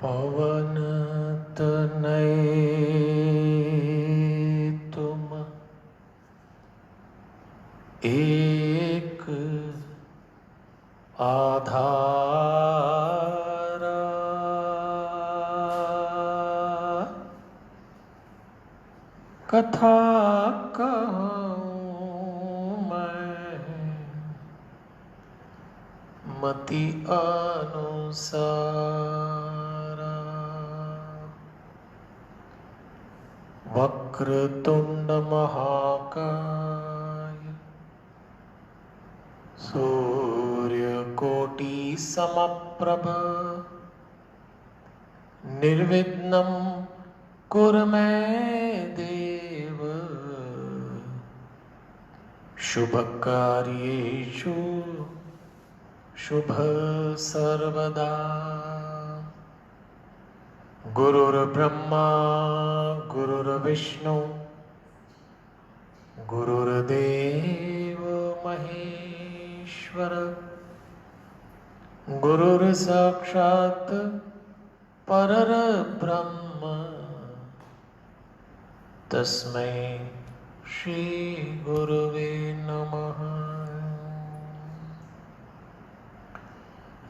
पवन तनय तुम एक आधारा, कथा कहूँ मैं मति अनुसारा। वक्रतुंड महाकाय सूर्यकोटि समप्रभ निर्विघ्नं कुरु मे देव शुभकार्येषु शुभ सर्वदा। गुरुर्ब्रह्मा गुरुर्विष्णु गुरुर्देव महेश्वर गुरुर्साक्षात् परब्रह्म तस्मै श्री गुरुवे नमः।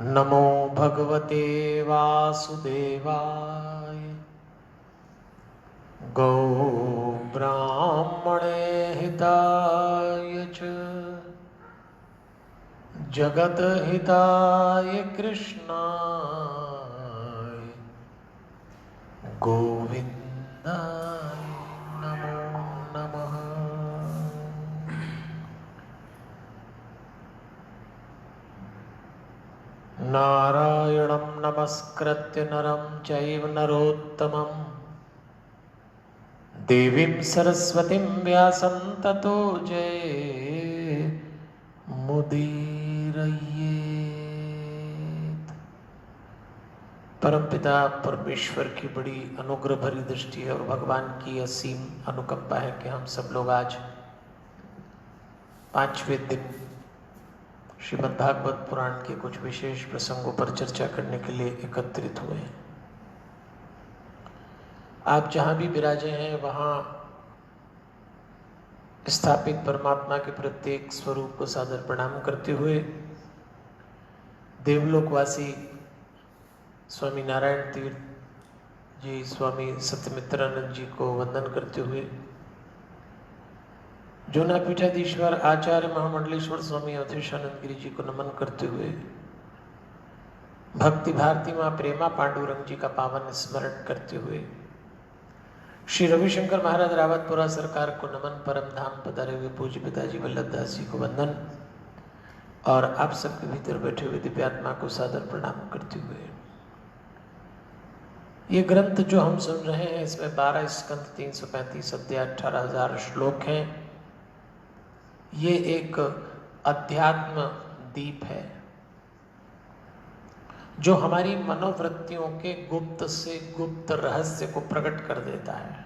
नमो भगवते वासुदेवाय गौ ब्राह्मणे हिताय च जगत हिताय कृष्णाय गोविन्दाय नमो नमः। नारायणं नमस्कृत्य नरं चैव नरोत्तमं देवीं सरस्वतीं व्यासं ततो जयमुदीरयेत्। परमपिता परमेश्वर की बड़ी अनुग्रह भरी दृष्टि है और भगवान की असीम अनुकंपा है कि हम सब लोग आज पांचवें दिन श्रीमद् भागवत पुराण के कुछ विशेष प्रसंगों पर चर्चा करने के लिए एकत्रित हुए हैं। आप जहां भी विराजे हैं वहां स्थापित परमात्मा के प्रत्येक स्वरूप को सादर प्रणाम करते हुए देवलोकवासी स्वामी नारायण तीर्थ जी, स्वामी सत्यमित्रानंद जी को वंदन करते हुए जोना पीठाधीश्वर आचार्य महामंडलेश्वर स्वामी अवधेशानंद गिरी जी को नमन करते हुए भक्ति भारती मां प्रेमा पांडुरंग जी का पावन स्मरण करते हुए श्री रविशंकर महाराज रावतपुरा सरकार को नमन, परम धाम पधारे हुए पूज्य पिताजी वल्लभदास जी को वंदन और आप सबके भीतर बैठे हुए दिव्यात्मा को सादर प्रणाम करते हुए ये ग्रंथ जो हम सुन रहे हैं इसमें 12 स्कंद 335 अध्याय 18,000 श्लोक हैं। ये एक अध्यात्म दीप है जो हमारी मनोवृत्तियों के गुप्त से गुप्त रहस्य को प्रकट कर देता है।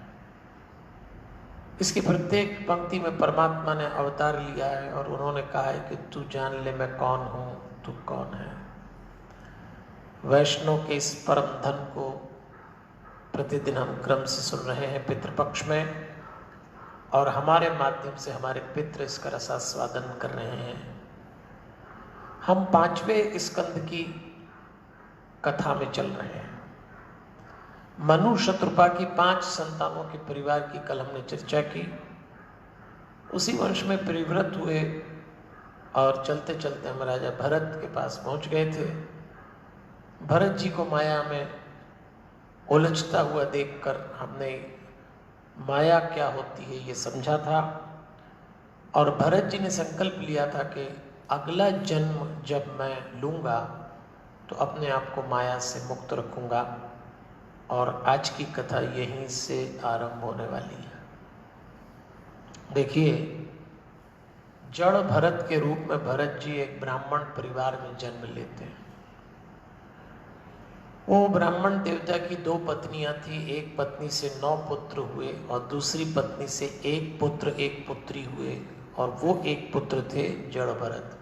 इसकी प्रत्येक पंक्ति में परमात्मा ने अवतार लिया है और उन्होंने कहा है कि तू जान ले मैं कौन हूं, तू कौन है। वैष्णव के इस परम धन को प्रतिदिन हम क्रम से सुन रहे हैं पितृपक्ष में और हमारे माध्यम से हमारे पितृ इसका रसास्वादन कर रहे हैं। हम 5वें स्कंद की कथा में चल रहे हैं। मनु शत्रुपा की 5 संतानों के परिवार की कल हमने चर्चा की। उसी वंश में परिव्रत हुए और चलते चलते हम राजा भरत के पास पहुंच गए थे। भरत जी को माया में उलझता हुआ देखकर हमने माया क्या होती है ये समझा था और भरत जी ने संकल्प लिया था कि अगला जन्म जब मैं लूँगा तो अपने आप को माया से मुक्त रखूँगा और आज की कथा यहीं से आरंभ होने वाली है। देखिए, जड़ भरत के रूप में भरत जी एक ब्राह्मण परिवार में जन्म लेते हैं। वो ब्राह्मण देवता की 2 पत्नियां थी। एक पत्नी से 9 पुत्र हुए और दूसरी पत्नी से 1 पुत्र 1 पुत्री हुए और वो 1 पुत्र थे जड़ भरत।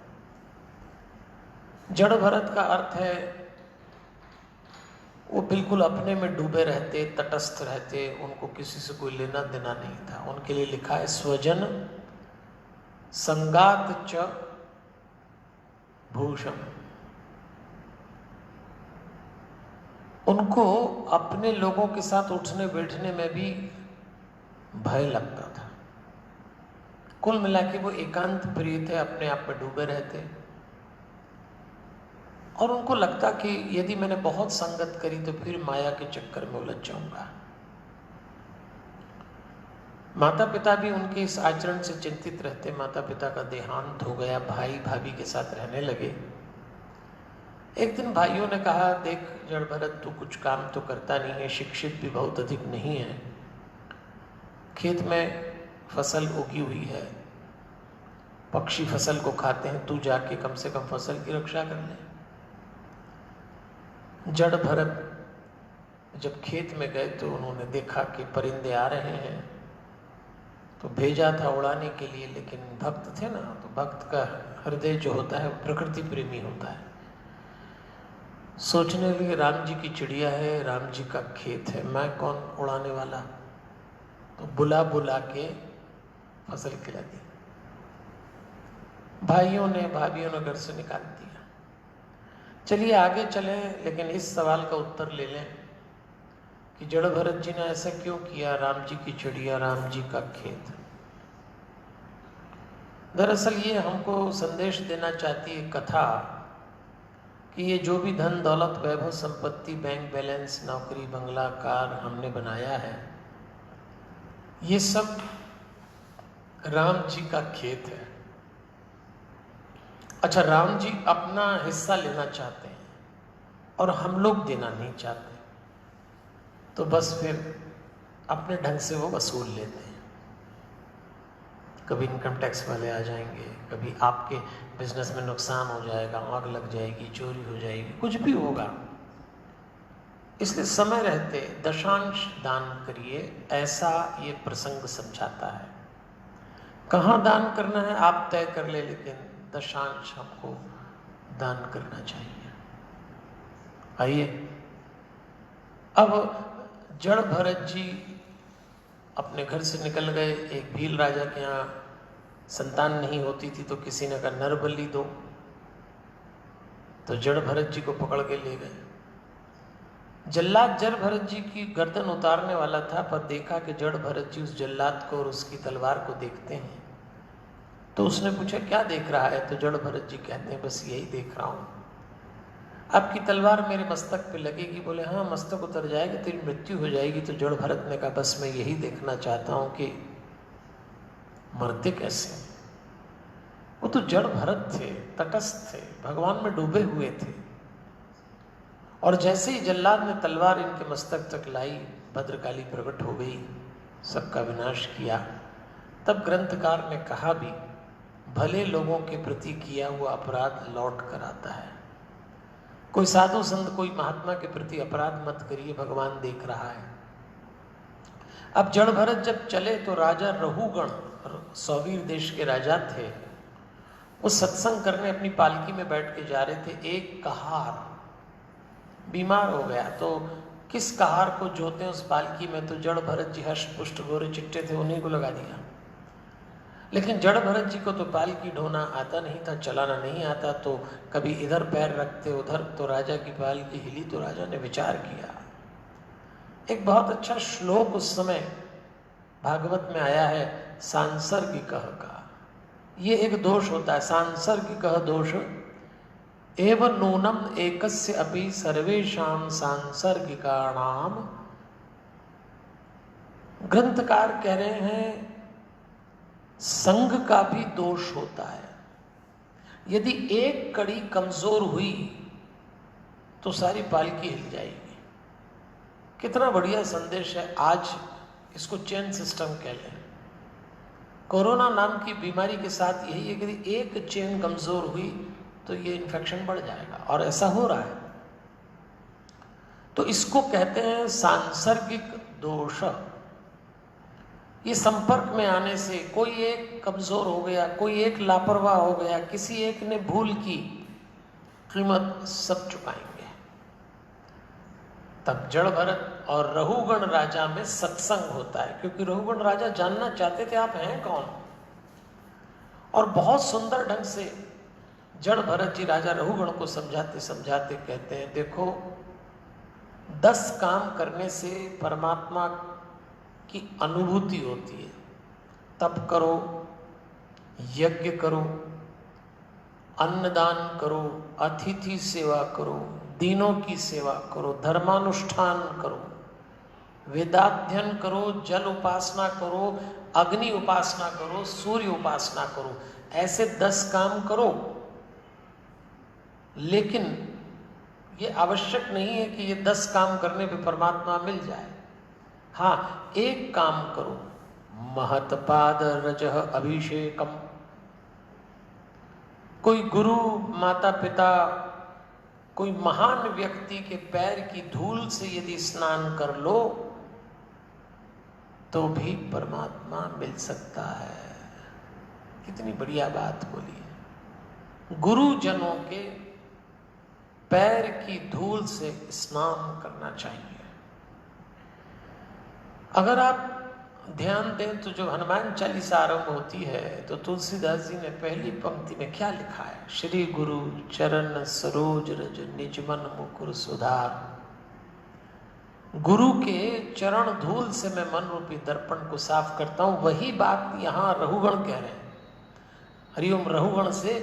जड़ भरत का अर्थ है वो बिल्कुल अपने में डूबे रहते, तटस्थ रहते, उनको किसी से कोई लेना देना नहीं था। उनके लिए लिखा है स्वजन संगात च भूषण। उनको अपने लोगों के साथ उठने बैठने में भी भय लगता था। कुल मिला के वो एकांत प्रिय थे, अपने आप में डूबे रहते, और उनको लगता कि यदि मैंने बहुत संगत करी तो फिर माया के चक्कर में उलझ जाऊंगा। माता पिता भी उनके इस आचरण से चिंतित रहते। माता पिता का देहांत हो गया, भाई भाभी के साथ रहने लगे। एक दिन भाइयों ने कहा, देख जड़ भरत, तू कुछ काम तो करता नहीं है, शिक्षित भी बहुत अधिक नहीं है, खेत में फसल उगी हुई है, पक्षी फसल को खाते हैं, तू जाके कम से कम फसल की रक्षा कर ले। जड़ भरत जब खेत में गए तो उन्होंने देखा कि परिंदे आ रहे हैं, तो भेजा था उड़ाने के लिए, लेकिन भक्त थे ना, तो भक्त का हृदय जो होता है प्रकृति प्रेमी होता है। सोचने लगे राम जी की चिड़िया है, राम जी का खेत है, मैं कौन उड़ाने वाला, तो बुला बुला के फसल खिला दी। भाइयों ने भाभियों ने घर से निकाल दिया। चलिए आगे चलें, लेकिन इस सवाल का उत्तर ले लें कि जड़ भरत जी ने ऐसा क्यों किया, राम जी की चिड़िया, राम जी का खेत। दरअसल ये हमको संदेश देना चाहती है कथा कि ये जो भी धन दौलत वैभव संपत्ति बैंक बैलेंस नौकरी बंगला कार हमने बनाया है, ये सब राम जी का खेत है। अच्छा, राम जी अपना हिस्सा लेना चाहते हैं और हम लोग देना नहीं चाहते, तो बस फिर अपने ढंग से वो वसूल लेते हैं। कभी इनकम टैक्स वाले आ जाएंगे, कभी आपके बिजनेस में नुकसान हो जाएगा, आग लग जाएगी, चोरी हो जाएगी, कुछ भी होगा। इसलिए समय रहते दशांश दान करिए, ऐसा ये प्रसंग समझाता है। कहाँ दान करना है आप तय कर ले, लेकिन दशांश हमको दान करना चाहिए। आइए, अब जड़ भरत जी अपने घर से निकल गए। एक भील राजा के यहाँ संतान नहीं होती थी, तो किसी ने कहा नर बलि दो, तो जड़ भरत जी को पकड़ के ले गए। जल्लाद जड़ भरत जी की गर्दन उतारने वाला था, पर देखा कि जड़ भरत जी उस जल्लाद को और उसकी तलवार को देखते हैं, तो उसने पूछा क्या देख रहा है, तो जड़ भरत जी कहते हैं बस यही देख रहा हूं, आपकी तलवार मेरे मस्तक पे लगेगी। बोले हाँ, मस्तक उतर जाएगा, तेरी मृत्यु हो जाएगी। तो जड़ भरत ने कहा बस मैं यही देखना चाहता हूं कि मरते कैसे। वो तो जड़ भरत थे, तटस्थ थे, भगवान में डूबे हुए थे, और जैसे ही जल्लाद ने तलवार इनके मस्तक तक लाई, भद्रकाली प्रकट हो गई, सबका विनाश किया। तब ग्रंथकार ने कहा भी, भले लोगों के प्रति किया हुआ अपराध लौट कर आता है। कोई साधु संत, कोई महात्मा के प्रति अपराध मत करिए, भगवान देख रहा है। अब जड़ भरत जब चले तो राजा रहुगण, सौवीर देश के राजा थे, वो सत्संग करने अपनी पालकी में बैठ के जा रहे थे। एक कहार बीमार हो गया, तो किस कहार को जोते उस पालकी में, तो जड़ भरत जी हष्ट पुष्ट गोरे चिट्टे थे, उन्हीं को लगा दिया। लेकिन जड़ भरत जी को तो पालकी ढोना आता नहीं था, चलाना नहीं आता, तो कभी इधर पैर रखते उधर, तो राजा की पालकी हिली। तो राजा ने विचार किया। एक बहुत अच्छा श्लोक उस समय भागवत में आया है, सांसर्गिकः का। ये एक दोष होता है, सांसर्गिकः दोष एव नूनम एकस्य अपि सर्वेषां सांसर्गिकाणाम। ग्रंथकार कह रहे हैं संग का भी दोष होता है। यदि एक कड़ी कमजोर हुई तो सारी पालकी हिल जाएगी। कितना बढ़िया संदेश है। आज इसको चेन सिस्टम कह लें। कोरोना नाम की बीमारी के साथ यही है कि यदि एक चेन कमजोर हुई तो ये इन्फेक्शन बढ़ जाएगा, और ऐसा हो रहा है। तो इसको कहते हैं सांसर्गिक दोष। ये संपर्क में आने से कोई एक कमजोर हो गया, कोई एक लापरवाह हो गया, किसी एक ने भूल की, कीमत सब चुकाएंगे। तब जड़ भरत और रहुगण राजा में सत्संग होता है, क्योंकि रहुगण राजा जानना चाहते थे आप हैं कौन। और बहुत सुंदर ढंग से जड़ भरत जी राजा रहुगण को समझाते समझाते कहते हैं, देखो 10 काम करने से परमात्मा की अनुभूति होती है। तप करो, यज्ञ करो, अन्नदान करो, अतिथि सेवा करो, दीनों की सेवा करो, धर्मानुष्ठान करो, वेदाध्ययन करो, जल उपासना करो, अग्नि उपासना करो, सूर्य उपासना करो। ऐसे 10 काम करो, लेकिन ये आवश्यक नहीं है कि ये 10 काम करने पे परमात्मा मिल जाए। हाँ, एक काम करो, महत्पाद रजः अभिषेकम। कोई गुरु, माता पिता, कोई महान व्यक्ति के पैर की धूल से यदि स्नान कर लो तो भी परमात्मा मिल सकता है। कितनी बढ़िया बात बोली है। गुरुजनों के पैर की धूल से स्नान करना चाहिए। अगर आप ध्यान दें तो जब हनुमान चालीसा आरंभ होती है तो तुलसीदास जी ने पहली पंक्ति में क्या लिखा है? श्री गुरु चरण सरोज रज निज मन मुकुर सुधार। गुरु के चरण धूल से मैं मन रूपी दर्पण को साफ करता हूं। वही बात यहां रहुगण कह रहे हैं। हरिओम रहुगण से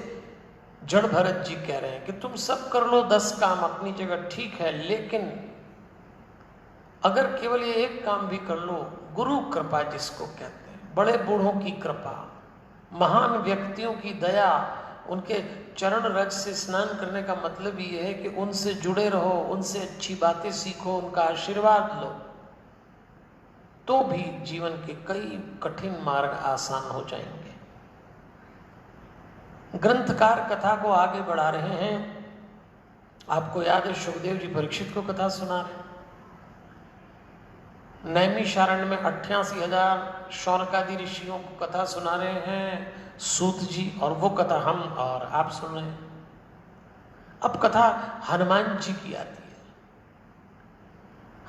जड़ भरत जी कह रहे हैं कि तुम सब कर लो 10 काम अपनी जगह ठीक है, लेकिन अगर केवल ये एक काम भी कर लो, गुरु कृपा जिसको कहते हैं, बड़े बूढ़ों की कृपा, महान व्यक्तियों की दया, उनके चरण रज से स्नान करने का मतलब ये है कि उनसे जुड़े रहो, उनसे अच्छी बातें सीखो, उनका आशीर्वाद लो, तो भी जीवन के कई कठिन मार्ग आसान हो जाएंगे। ग्रंथकार कथा को आगे बढ़ा रहे हैं। आपको याद है सुखदेव जी परीक्षित को कथा सुना रहे हैं। नैमिषारण्य में 88,000 शौनकादि ऋषियों को कथा सुना रहे हैं सूत जी, और वो कथा हम और आप सुन रहे हैं। अब कथा हनुमान जी की आती है।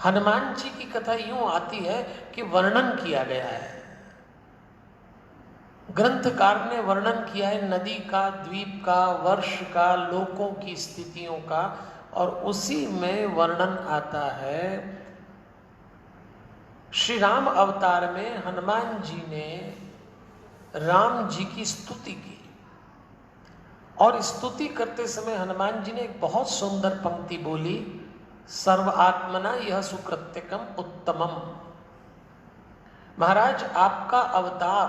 हनुमान जी की कथा यूं आती है कि वर्णन किया गया है, ग्रंथकार ने वर्णन किया है नदी का, द्वीप का, वर्ष का, लोकों की स्थितियों का, और उसी में वर्णन आता है श्री राम अवतार में हनुमान जी ने राम जी की स्तुति की। और स्तुति करते समय हनुमान जी ने एक बहुत सुंदर पंक्ति बोली, सर्व आत्मना यह सुकृत्यकम उत्तमम। महाराज, आपका अवतार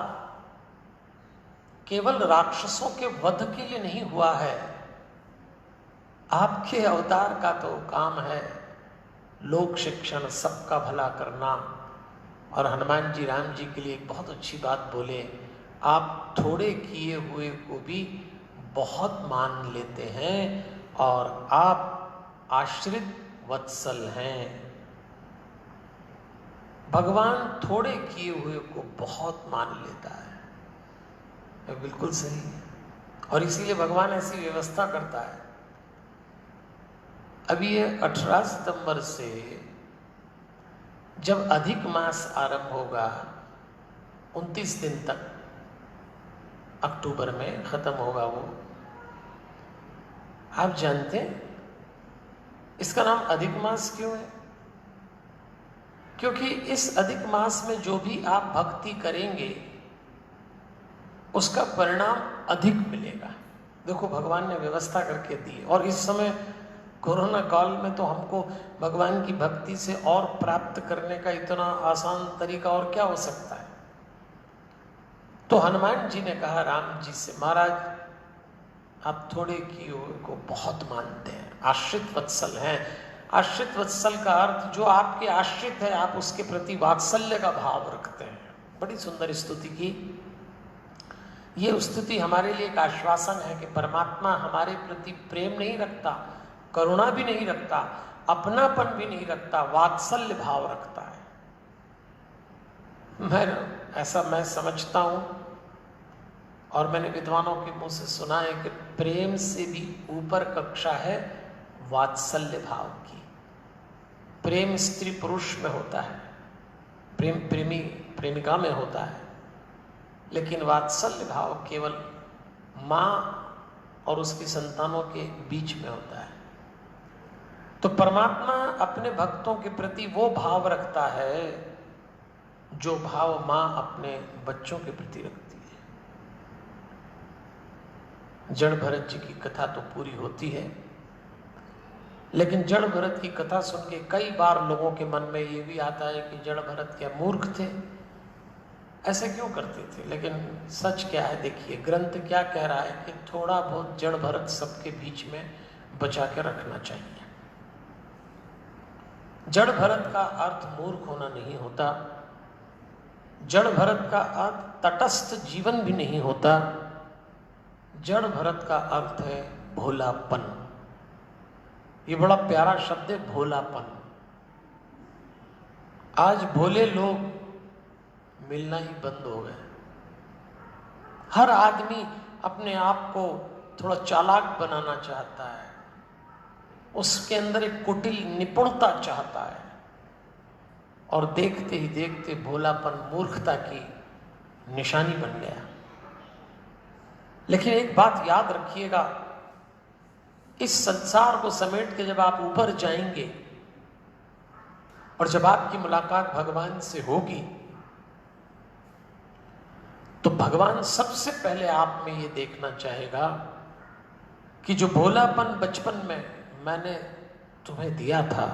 केवल राक्षसों के वध के लिए नहीं हुआ है, आपके अवतार का तो काम है लोक शिक्षण, सबका भला करना। और हनुमान जी राम जी के लिए एक बहुत अच्छी बात बोले, आप थोड़े किए हुए को भी बहुत मान लेते हैं और आप आश्रित वत्सल हैं। भगवान थोड़े किए हुए को बहुत मान लेता है। बिल्कुल सही है, और इसीलिए भगवान ऐसी व्यवस्था करता है। अभी ये 18 सितंबर से जब अधिक मास आरंभ होगा 29 दिन तक, अक्टूबर में खत्म होगा वो। आप जानते हैं इसका नाम अधिक मास क्यों है? क्योंकि इस अधिक मास में जो भी आप भक्ति करेंगे उसका परिणाम अधिक मिलेगा। देखो, भगवान ने व्यवस्था करके दी। और इस समय कोरोना काल में तो हमको भगवान की भक्ति से और प्राप्त करने का इतना आसान तरीका और क्या हो सकता है। तो हनुमान जी ने कहा राम जी से, महाराज आप थोड़े किए हुए को बहुत मानते हैं, आश्रित वत्सल हैं। आश्रित वत्सल का अर्थ जो आपके आश्रित है, आप उसके प्रति वात्सल्य का भाव रखते हैं। बड़ी सुंदर स्तुति की। ये स्तुति हमारे लिए एक आश्वासन है कि परमात्मा हमारे प्रति प्रेम नहीं रखता, करुणा भी नहीं रखता, अपनापन भी नहीं रखता, वात्सल्य भाव रखता है। मैं समझता हूं, और मैंने विद्वानों के मुंह से सुना है कि प्रेम से भी ऊपर कक्षा है वात्सल्य भाव की। प्रेम स्त्री पुरुष में होता है, प्रेम प्रेमी प्रेमिका में होता है, लेकिन वात्सल्य भाव केवल माँ और उसकी संतानों के बीच में होता है। तो परमात्मा अपने भक्तों के प्रति वो भाव रखता है जो भाव माँ अपने बच्चों के प्रति रखती है। जड़ भरत जी की कथा तो पूरी होती है, लेकिन जड़ भरत की कथा सुन के कई बार लोगों के मन में ये भी आता है कि जड़ भरत क्या मूर्ख थे, ऐसे क्यों करते थे। लेकिन सच क्या है, देखिए ग्रंथ क्या कह रहा है कि थोड़ा बहुत जड़ भरत सबके बीच में बचा के रखना चाहिए। जड़ भरत का अर्थ मूर्ख होना नहीं होता, जड़ भरत का अर्थ तटस्थ जीवन भी नहीं होता। जड़ भरत का अर्थ है भोलापन। ये बड़ा प्यारा शब्द है, भोलापन। आज भोले लोग मिलना ही बंद हो गए। हर आदमी अपने आप को थोड़ा चालाक बनाना चाहता है, उसके अंदर एक कुटिल निपुणता चाहता है, और देखते ही देखते भोलापन मूर्खता की निशानी बन गया। लेकिन एक बात याद रखिएगा, इस संसार को समेट के जब आप ऊपर जाएंगे और जब आपकी मुलाकात भगवान से होगी, तो भगवान सबसे पहले आप में ये देखना चाहेगा कि जो भोलापन बचपन में मैंने तुम्हें दिया था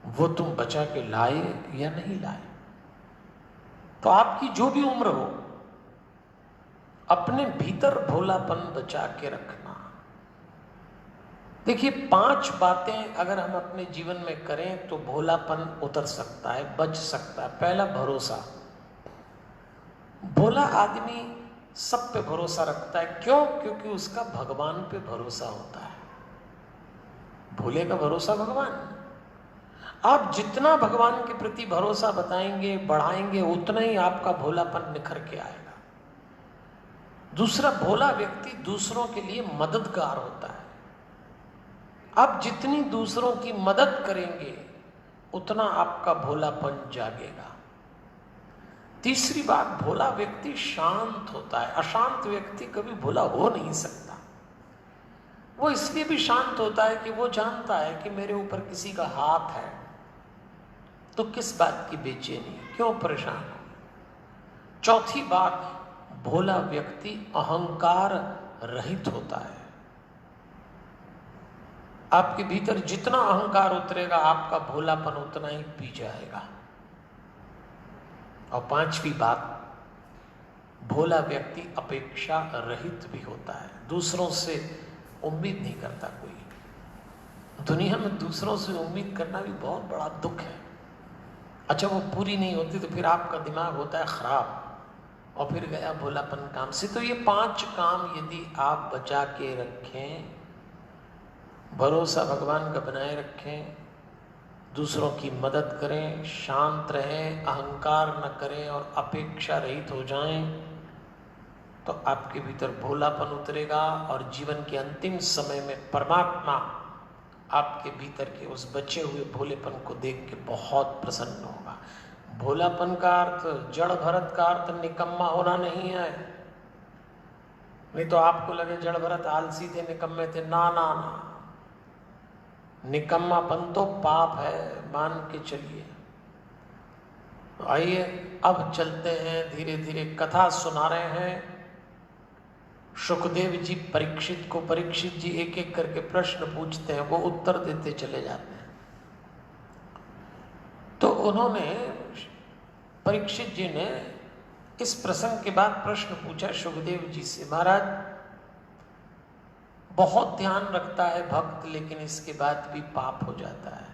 वो तुम बचा के लाए या नहीं लाए। तो आपकी जो भी उम्र हो, अपने भीतर भोलापन बचा के रखना। देखिए 5 बातें अगर हम अपने जीवन में करें तो भोलापन उतर सकता है, बच सकता है। पहला, भरोसा। भोला आदमी सब पे भरोसा रखता है। क्यों? क्योंकि उसका भगवान पे भरोसा होता है। भोले का भरोसा भगवान। आप जितना भगवान के प्रति भरोसा बताएंगे, बढ़ाएंगे, उतना ही आपका भोलापन निखर के आएगा। दूसरा, भोला व्यक्ति दूसरों के लिए मददगार होता है। आप जितनी दूसरों की मदद करेंगे उतना आपका भोलापन जागेगा। तीसरी बात, भोला व्यक्ति शांत होता है। अशांत व्यक्ति कभी भोला हो नहीं सकता। वो इसलिए भी शांत होता है कि वो जानता है कि मेरे ऊपर किसी का हाथ है, तो किस बात की बेचैनी, क्यों परेशान हो। चौथी बात, भोला व्यक्ति अहंकार रहित होता है। आपके भीतर जितना अहंकार उतरेगा आपका भोलापन उतना ही पी जाएगा। और पांचवी बात, भोला व्यक्ति अपेक्षा रहित भी होता है। दूसरों से उम्मीद नहीं करता कोई। दुनिया में दूसरों से उम्मीद करना भी बहुत बड़ा दुख है। अच्छा, वो पूरी नहीं होती तो फिर आपका दिमाग होता है खराब, और फिर गया भोलापन काम से। तो ये 5 काम यदि आप बचा के रखें, भरोसा भगवान का बनाए रखें, दूसरों की मदद करें, शांत रहें, अहंकार न करें और अपेक्षा रहित हो जाएं, तो आपके भीतर भोलापन उतरेगा और जीवन के अंतिम समय में परमात्मा आपके भीतर के उस बचे हुए भोलेपन को देख के बहुत प्रसन्न होगा। भोलापन का अर्थ, जड़ भरत का अर्थ निकम्मा होना नहीं है। नहीं तो आपको लगे जड़ भरत आलसी थे, निकम्मे थे। ना ना ना, निकम्मापन तो पाप है, मान के चलिए। आइए अब चलते हैं धीरे धीरे। कथा सुना रहे हैं सुखदेव जी परीक्षित को। परीक्षित जी एक एक करके प्रश्न पूछते हैं, वो उत्तर देते चले जाते हैं। तो उन्होंने, परीक्षित जी ने इस प्रसंग के बाद प्रश्न पूछा सुखदेव जी से, महाराज बहुत ध्यान रखता है भक्त, लेकिन इसके बाद भी पाप हो जाता है।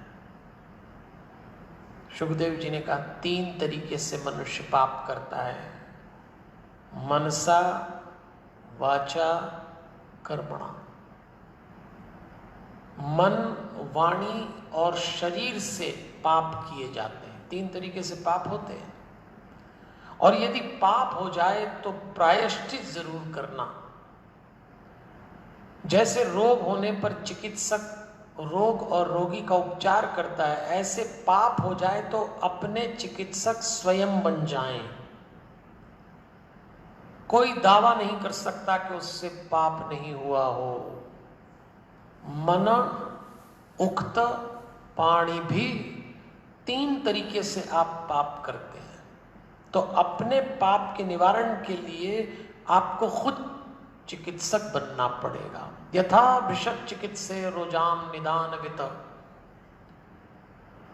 सुखदेव जी ने कहा 3 तरीके से मनुष्य पाप करता है, मनसा, वाचा, कर्मणा। मन, वाणी और शरीर से पाप किए जाते हैं। 3 तरीके से पाप होते हैं। और यदि पाप हो जाए तो प्रायश्चित जरूर करना। जैसे रोग होने पर चिकित्सक रोग और रोगी का उपचार करता है, ऐसे पाप हो जाए तो अपने चिकित्सक स्वयं बन जाएं। कोई दावा नहीं कर सकता कि उससे पाप नहीं हुआ हो। मन, उक्त, पाणी भी 3 तरीके से आप पाप करते हैं। तो अपने पाप के निवारण के लिए आपको खुद चिकित्सक बनना पड़ेगा। यथा विषक चिकित्से रोजाम निदान वित।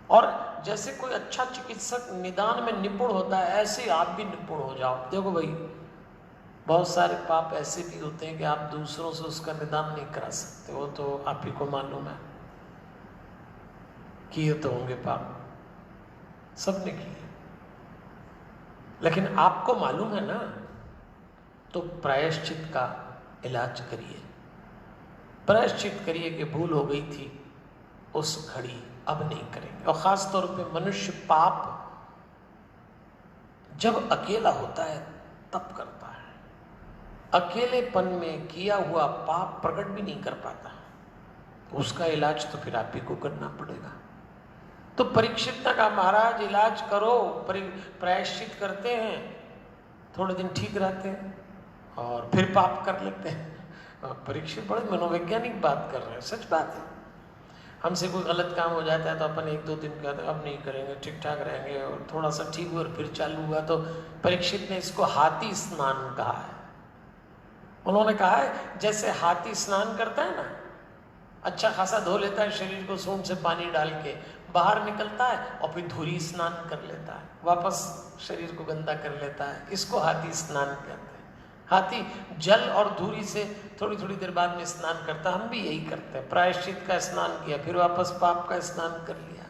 और जैसे कोई अच्छा चिकित्सक निदान में निपुण होता है, ऐसे आप भी निपुण हो जाओ। देखो भाई, बहुत सारे पाप ऐसे भी होते हैं कि आप दूसरों से उसका निदान नहीं करा सकते, वो तो आप ही को मालूम है। किए तो होंगे पाप, सबने किए, लेकिन आपको मालूम है ना, तो प्रायश्चित का इलाज करिए। प्रायश्चित करिए कि भूल हो गई थी उस घड़ी, अब नहीं करेंगे। और खास तौर पे मनुष्य पाप जब अकेला होता है तब करता है। अकेलेपन में किया हुआ पाप प्रकट भी नहीं कर पाता, उसका इलाज तो फिर आप ही को करना पड़ेगा। तो परीक्षित ने कहा, महाराज इलाज करो। प्रायश्चित करते हैं, थोड़े दिन ठीक रहते हैं और फिर पाप कर लेते हैं। परीक्षित बड़े मनोवैज्ञानिक बात कर रहे हैं, सच बात है। हमसे कोई गलत काम हो जाता है तो अपन 1-2 दिन कहते हैं अब नहीं करेंगे, ठीक ठाक रहेंगे, और थोड़ा सा ठीक हुआ और फिर चालू हुआ। तो परीक्षित ने इसको हाथी स्नान कहा है। उन्होंने कहा है जैसे हाथी स्नान करता है ना, अच्छा खासा धो लेता है शरीर को सूंड से पानी डाल के, बाहर निकलता है और फिर धूरी स्नान कर लेता है, वापस शरीर को गंदा कर लेता है, इसको हाथी स्नान कहते हैं। हाथी जल और धूरी से थोड़ी थोड़ी देर बाद में स्नान करता, हम भी यही करते हैं। प्रायश्चित का स्नान किया, फिर वापस पाप का स्नान कर लिया,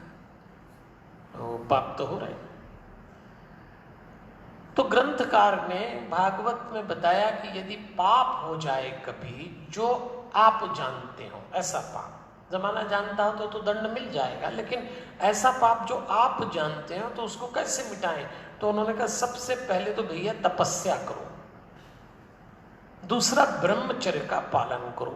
तो पाप तो हो रहे हैं। तो ग्रंथकार ने भागवत में बताया कि यदि पाप हो जाए कभी जो आप जानते हो, ऐसा पाप जमाना जानता हो तो दंड मिल जाएगा, लेकिन ऐसा पाप जो आप जानते हो तो उसको कैसे मिटाएं? तो उन्होंने कहा सबसे पहले तो भैया तपस्या करो, दूसरा ब्रह्मचर्य का पालन करो,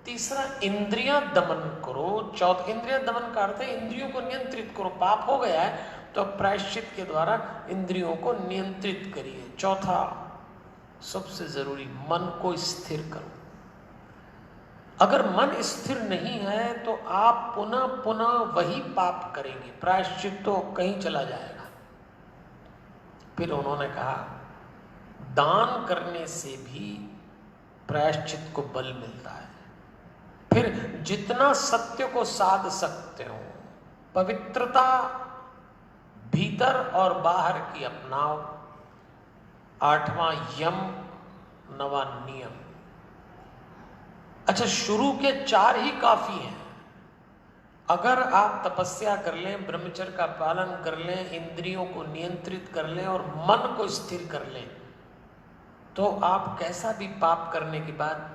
तीसरा इंद्रियां दमन करो, चौथा इंद्रिया दमन का अर्थ है इंद्रियों को नियंत्रित करो। पाप हो गया है तो प्रायश्चित के द्वारा इंद्रियों को नियंत्रित करिए। चौथा सबसे जरूरी, मन को स्थिर करो। अगर मन स्थिर नहीं है तो आप पुनः पुनः वही पाप करेंगे, प्रायश्चित तो कहीं चला जाएगा। फिर उन्होंने कहा दान करने से भी प्रायश्चित को बल मिलता है। फिर जितना सत्य को साध सकते हो, पवित्रता भीतर और बाहर की अपनाओ। 8वां यम, 9वां नियम। अच्छा, शुरू के 4 ही काफी हैं। अगर आप तपस्या कर लें, ब्रह्मचर्य का पालन कर लें, इंद्रियों को नियंत्रित कर लें और मन को स्थिर कर लें, तो आप कैसा भी पाप करने के बाद